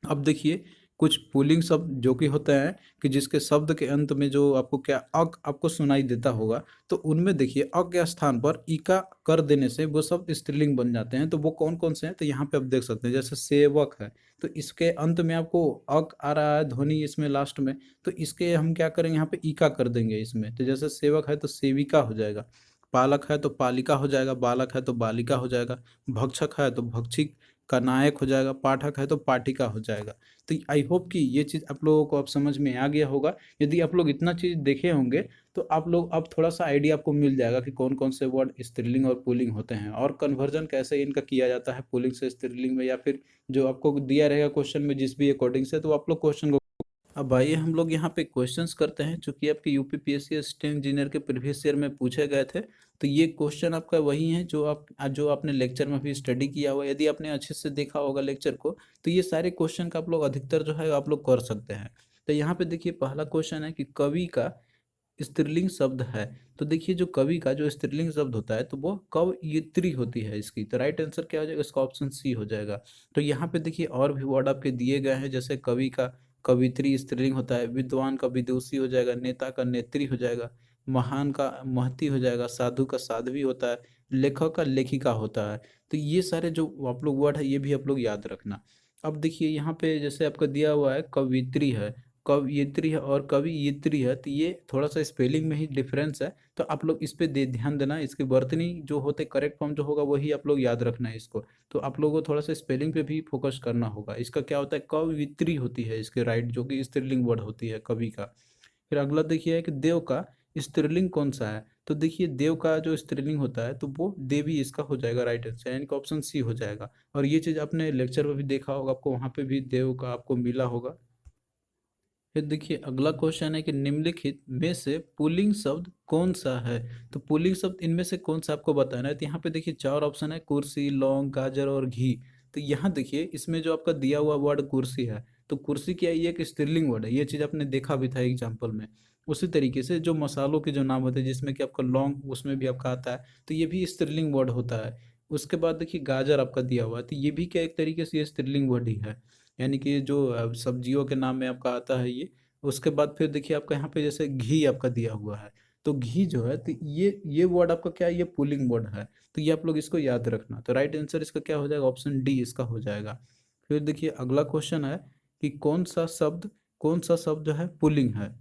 अब देखिए कुछ पुल्लिंग शब्द जो कि होते हैं कि जिसके शब्द के अंत में जो आपको क्या अक आपको सुनाई देता होगा, तो उनमें देखिए अ के स्थान पर इका कर देने से वो शब्द स्त्रीलिंग बन जाते हैं। तो वो कौन कौन से हैं, तो यहाँ पे आप देख सकते हैं जैसे सेवक है, तो इसके अंत में आपको अक आ रहा है ध्वनि इसमें लास्ट में, तो इसके हम क्या करेंगे, यहाँ पे इका कर देंगे इसमें। तो जैसे सेवक है तो सेविका हो जाएगा, पालक है तो पालिका हो जाएगा, बालक है तो बालिका हो जाएगा, भक्षक है तो भक्षिक का नायक हो जाएगा, पाठक है तो पाठिका हो जाएगा। तो आई होप कि ये चीज़ आप लोगों को अब समझ में आ गया होगा। यदि आप लोग इतना चीज़ देखे होंगे तो आप लोग अब थोड़ा सा आइडिया आपको मिल जाएगा कि कौन कौन से वर्ड स्त्रीलिंग और पुल्लिंग होते हैं, और कन्वर्जन कैसे इनका किया जाता है पुल्लिंग से स्त्रीलिंग में, या फिर जो आपको दिया रहेगा क्वेश्चन में जिस भी अकॉर्डिंग से, तो आप लोग क्वेश्चन को। अब आइए हम लोग यहाँ पे क्वेश्चंस करते हैं, चूंकि आपके यूपीपीएससी असिस्टेंट इंजीनियर के प्रीवियस ईयर में पूछे गए थे। तो ये क्वेश्चन आपका वही है जो जो आपने लेक्चर में भी स्टडी किया हुआ। यदि आपने अच्छे से देखा होगा लेक्चर को, तो ये सारे क्वेश्चन का आप लोग अधिकतर जो है आप लोग कर सकते हैं। तो यहाँ पे देखिए पहला क्वेश्चन है कि कवि का स्त्रीलिंग शब्द है। तो देखिए जो कवि का जो स्त्रीलिंग शब्द होता है तो वो कवयित्री होती है इसकी। तो राइट आंसर क्या हो जाएगा इसका? ऑप्शन सी हो जाएगा। तो यहाँ पे देखिए और भी वर्ड आपके दिए गए हैं, जैसे कवि का कवित्री स्त्रीलिंग होता है, विद्वान का विदुषी हो जाएगा, नेता का नेत्री हो जाएगा, महान का महती हो जाएगा, साधु का साध्वी होता है, लेखक का लेखिका होता है। तो ये सारे जो आप लोग वर्ड है ये भी आप लोग याद रखना। अब देखिए यहाँ पे जैसे आपका दिया हुआ है कवित्री है, कवयित्री है और कवियित्री है, तो ये थोड़ा सा स्पेलिंग में ही डिफरेंस है। तो आप लोग इस पे ध्यान देना, इसके वर्तनी जो होते करेक्ट फॉर्म जो होगा वही आप लोग याद रखना है इसको। तो आप लोगों को थोड़ा सा स्पेलिंग पे भी फोकस करना होगा। इसका क्या होता है कवियित्री होती है इसके राइट, जो कि स्त्रीलिंग वर्ड होती है कवि का। फिर अगला देखिए है कि देव का स्त्रीलिंग कौन सा है? तो देखिए देव का जो स्त्रीलिंग होता है तो वो देवी इसका हो जाएगा राइट आंसर, यानी कि ऑप्शन सी हो जाएगा। और ये चीज आपने लेक्चर में भी देखा होगा, आपको वहां पे भी देव का आपको मिला होगा। फिर देखिए अगला क्वेश्चन है कि निम्नलिखित में से पुल्लिंग शब्द कौन सा है? तो पुल्लिंग शब्द इनमें से कौन सा आपको बताना है? तो यहाँ पे देखिए चार ऑप्शन है, कुर्सी, लौंग, गाजर और घी। तो यहाँ देखिए इसमें जो आपका दिया हुआ वर्ड कुर्सी है, तो कुर्सी क्या है? ये एक स्त्रीलिंग वर्ड है, ये चीज आपने देखा भी था एग्जाम्पल में। उसी तरीके से जो मसालों के जो नाम होते हैं जिसमें कि आपका लौंग उसमें भी आपका आता है, तो ये भी स्त्रीलिंग वर्ड होता है। उसके बाद देखिए गाजर आपका दिया हुआ है, तो ये भी क्या एक तरीके से ये स्त्रीलिंग वर्ड ही है, यानी कि जो सब्जियों के नाम में आपका आता है ये। उसके बाद फिर देखिए आपका यहाँ पे जैसे घी आपका दिया हुआ है, तो घी जो है तो ये वर्ड आपका क्या है? ये पुलिंग वर्ड है। तो ये आप लोग इसको याद रखना। तो राइट आंसर इसका क्या हो जाएगा? ऑप्शन डी इसका हो जाएगा। फिर देखिए अगला क्वेश्चन है कि कौन सा शब्द जो है पुलिंग है?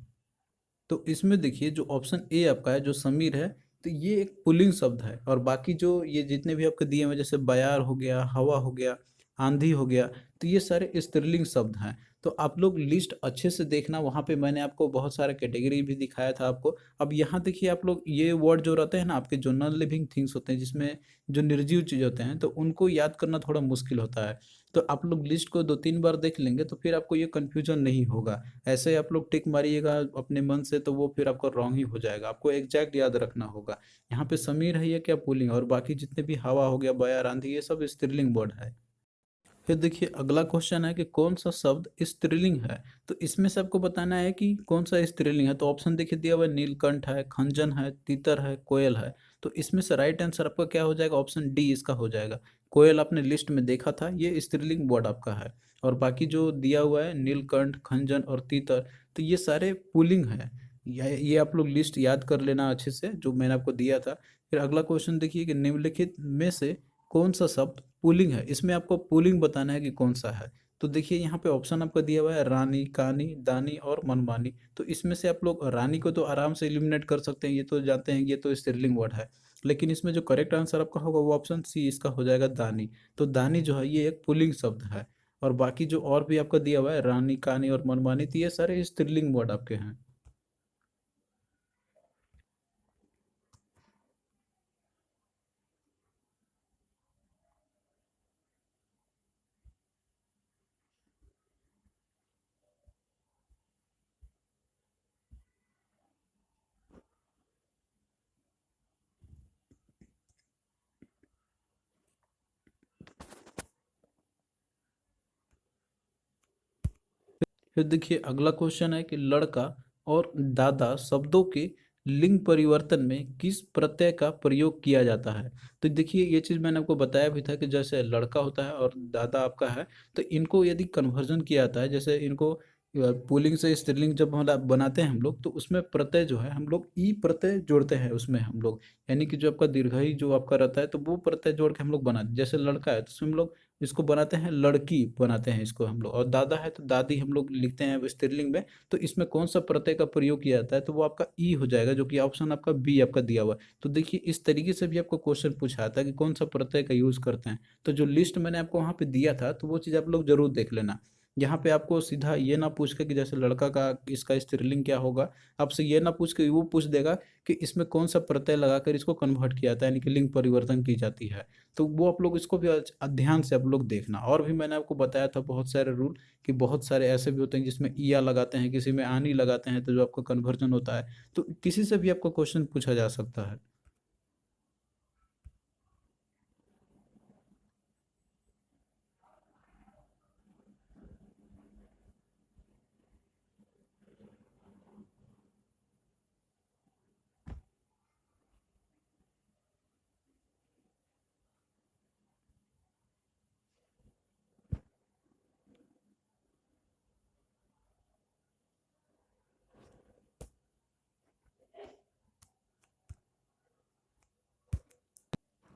तो इसमें देखिए जो ऑप्शन ए आपका है जो समीर है, तो ये एक पुल्लिंग शब्द है। और बाकी जो ये जितने भी आपके दिए हुए जैसे बयार हो गया, हवा हो गया, आंधी हो गया, तो ये सारे स्त्रीलिंग शब्द हैं। तो आप लोग लिस्ट अच्छे से देखना, वहाँ पे मैंने आपको बहुत सारे कैटेगरी भी दिखाया था आपको। अब यहाँ देखिए आप लोग ये वर्ड जो रहते हैं ना आपके जो नॉन लिविंग थिंग्स होते हैं जिसमें जो निर्जीव चीज होते हैं, तो उनको याद करना थोड़ा मुश्किल होता है। तो आप लोग लिस्ट को दो तीन बार देख लेंगे तो फिर आपको ये कंफ्यूजन नहीं होगा। ऐसे आप लोग टिक मारिएगा अपने मन से तो वो फिर आपका रॉन्ग ही हो जाएगा, आपको एग्जैक्ट याद रखना होगा। यहाँ पे समीर है ये क्या पुल्लिंग, और बाकी जितने भी हवा हो गया, बयार, आंधी, ये सब स्त्रीलिंग वर्ड है। फिर देखिए अगला क्वेश्चन है कि कौन सा शब्द स्त्रीलिंग है? तो इसमें से आपको बताना है कि कौन सा स्त्रीलिंग है। तो ऑप्शन देखिए दिया हुआ है, नीलकंठ है, खंजन है, तीतर है, कोयल है। तो इसमें से राइट आंसर आपका क्या हो जाएगा? ऑप्शन डी इसका हो जाएगा। कोयल आपने लिस्ट में देखा था, ये स्त्रीलिंग वर्ड आपका है। और बाकी जो दिया हुआ है नीलकंठ, खंजन और तीतर, तो ये सारे पुल्लिंग है। ये आप लोग लिस्ट याद कर लेना अच्छे से जो मैंने आपको दिया था। फिर अगला क्वेश्चन देखिए कि निम्नलिखित में से कौन सा शब्द पुलिंग है? इसमें आपको पुलिंग बताना है कि कौन सा है। तो देखिए यहाँ पे ऑप्शन आपका दिया हुआ है रानी, कानी, दानी और मनमानी। तो इसमें से आप लोग रानी को तो आराम से इलिमिनेट कर सकते हैं, ये तो जानते हैं ये तो स्त्रीलिंग वर्ड है। लेकिन इसमें जो करेक्ट आंसर आपका होगा वो ऑप्शन सी इसका हो जाएगा, दानी। तो दानी जो है ये एक पुलिंग शब्द है। और बाकी जो और भी आपका दिया हुआ है रानी, कानी और मनमानी, तो ये सारे स्त्रीलिंग वर्ड आपके हैं। फिर देखिए अगला क्वेश्चन है कि लड़का और दादा शब्दों के लिंग परिवर्तन में किस प्रत्यय का प्रयोग किया जाता है? तो देखिए ये चीज मैंने आपको बताया भी था कि जैसे लड़का होता है और दादा आपका है, तो इनको यदि कन्वर्जन किया जाता है, जैसे इनको पुल्लिंग से स्त्रीलिंग जब हम बनाते हैं हम लोग, तो उसमें प्रत्यय जो है हम लोग ई प्रत्यय जोड़ते हैं उसमें हम लोग। यानी कि जो आपका दीर्घई जो आपका रहता है तो वो प्रत्यय जोड़ के हम लोग बनाते हैं। जैसे लड़का है तो उसमें हम लोग इसको बनाते हैं लड़की, बनाते हैं इसको हम लोग। और दादा है तो दादी हम लोग लिखते हैं स्त्रीलिंग में। तो इसमें कौन सा प्रत्यय का प्रयोग किया जाता है? तो वो आपका ई हो जाएगा, जो कि ऑप्शन आपका बी आपका दिया हुआ है। तो देखिए इस तरीके से भी आपको क्वेश्चन पूछा था कि कौन सा प्रत्यय का यूज करते हैं। तो जो लिस्ट मैंने आपको वहाँ पे दिया था तो वो चीज़ आप लोग जरूर देख लेना। यहाँ पे आपको सीधा ये ना पूछ के कि जैसे लड़का का इसका स्त्रीलिंग क्या होगा, आपसे ये ना पूछ के वो पूछ देगा कि इसमें कौन सा प्रत्यय लगाकर इसको कन्वर्ट किया जाता है, यानी कि लिंग परिवर्तन की जाती है। तो वो आप लोग इसको भी ध्यान से आप लोग देखना। और भी मैंने आपको बताया था बहुत सारे रूल, कि बहुत सारे ऐसे भी होते हैं जिसमें ईया लगाते हैं, किसी में आनी लगाते हैं, तो जो आपका कन्वर्जन होता है। तो किसी से भी आपको क्वेश्चन पूछा जा सकता है।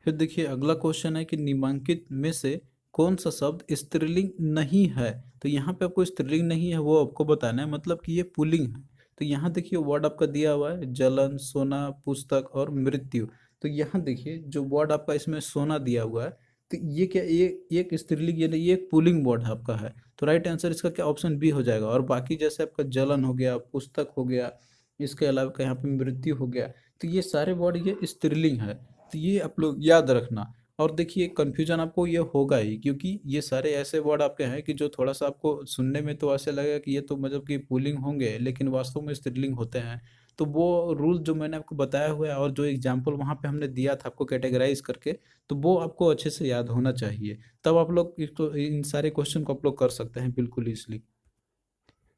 फिर देखिए अगला क्वेश्चन है कि निम्नलिखित में से कौन सा शब्द स्त्रीलिंग नहीं है। तो यहाँ पे आपको स्त्रीलिंग नहीं है वो आपको बताना है, मतलब कि ये पुल्लिंग है। तो यहाँ देखिए वर्ड आपका दिया हुआ है जलन, सोना, पुस्तक और मृत्यु। तो यहाँ देखिए जो वर्ड आपका इसमें सोना दिया हुआ है, तो ये क्या, ये एक स्त्रीलिंग, ये एक पुल्लिंग वर्ड आपका है। तो राइट आंसर इसका क्या ऑप्शन बी हो जाएगा। और बाकी जैसे आपका जलन हो गया, पुस्तक हो गया, इसके अलावा का यहाँ पे मृत्यु हो गया, तो ये सारे वर्ड ये स्त्रीलिंग है। तो ये आप लोग याद रखना। और देखिए कंफ्यूजन आपको ये होगा ही, क्योंकि ये सारे ऐसे वर्ड आपके हैं कि जो थोड़ा सा आपको सुनने में तो ऐसे लगेगा कि ये तो मतलब कि पुल्लिंग होंगे, लेकिन वास्तव में स्त्रीलिंग होते हैं। तो वो रूल जो मैंने आपको बताया हुआ है और जो एग्जाम्पल वहाँ पे हमने दिया था आपको कैटेगराइज करके, तो वो आपको अच्छे से याद होना चाहिए। तब आप लोग इन सारे क्वेश्चन को आप लोग कर सकते हैं बिल्कुल इसलिए।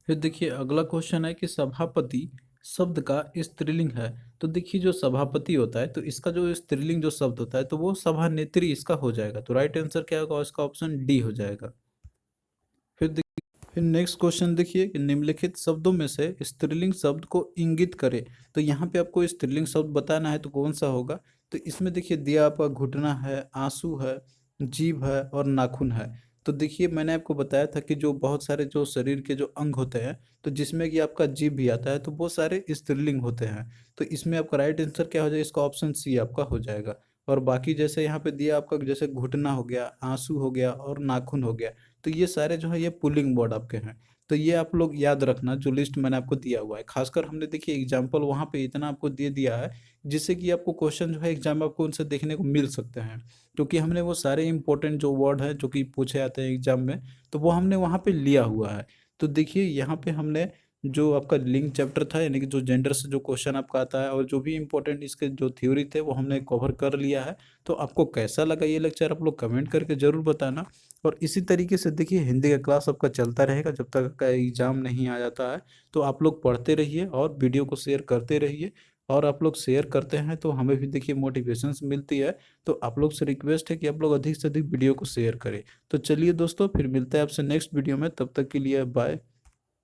फिर देखिए अगला क्वेश्चन है कि सभापति शब्द का स्त्रीलिंग है। तो देखिए जो सभापति होता है, तो इसका जो स्त्रीलिंग जो शब्द होता है, तो वो सभानेत्री इसका हो जाएगा। तो राइट आंसर क्या होगा, इसका ऑप्शन डी हो जाएगा। फिर नेक्स्ट क्वेश्चन देखिए कि निम्नलिखित शब्दों में से स्त्रीलिंग शब्द को इंगित करे। तो यहाँ पे आपको स्त्रीलिंग शब्द बताना है, तो कौन सा होगा। तो इसमें देखिए दिया आपका घुटना है, आंसू है, जीभ है और नाखून है। तो देखिए मैंने आपको बताया था कि जो बहुत सारे जो शरीर के जो अंग होते हैं, तो जिसमें कि आपका जीभ भी आता है, तो वो सारे स्त्रीलिंग होते हैं। तो इसमें आपका राइट आंसर क्या हो जाएगा, इसका ऑप्शन सी आपका हो जाएगा। और बाकी जैसे यहाँ पे दिया आपका, जैसे घुटना हो गया, आंसू हो गया और नाखून हो गया, तो ये सारे जो है ये पुलिंग वर्ड आपके हैं। तो ये आप लोग याद रखना जो लिस्ट मैंने आपको दिया हुआ है। खासकर हमने देखिए एग्जाम्पल वहाँ पे इतना आपको दे दिया है, जिससे कि आपको क्वेश्चन जो है एग्जाम में आपको उनसे देखने को मिल सकते हैं। क्योंकि हमने वो सारे इंपॉर्टेंट जो वर्ड हैं जो कि पूछे जाते हैं एग्जाम में, तो वो हमने वहाँ पे लिया हुआ है। तो देखिए यहाँ पे हमने जो आपका लिंक चैप्टर था, यानी कि जो जेंडर से जो क्वेश्चन आपका आता है और जो भी इंपॉर्टेंट इसके जो थ्योरी थे वो हमने कवर कर लिया है। तो आपको कैसा लगा ये लेक्चर आप लोग कमेंट करके जरूर बताना। और इसी तरीके से देखिए हिंदी का क्लास आपका चलता रहेगा जब तक आपका एग्जाम नहीं आ जाता है। तो आप लोग पढ़ते रहिए और वीडियो को शेयर करते रहिए। और आप लोग शेयर करते हैं तो हमें भी देखिए मोटिवेशन मिलती है। तो आप लोग से रिक्वेस्ट है कि आप लोग अधिक से अधिक वीडियो को शेयर करें। तो चलिए दोस्तों, फिर मिलते हैं आपसे नेक्स्ट वीडियो में, तब तक के लिए बाय।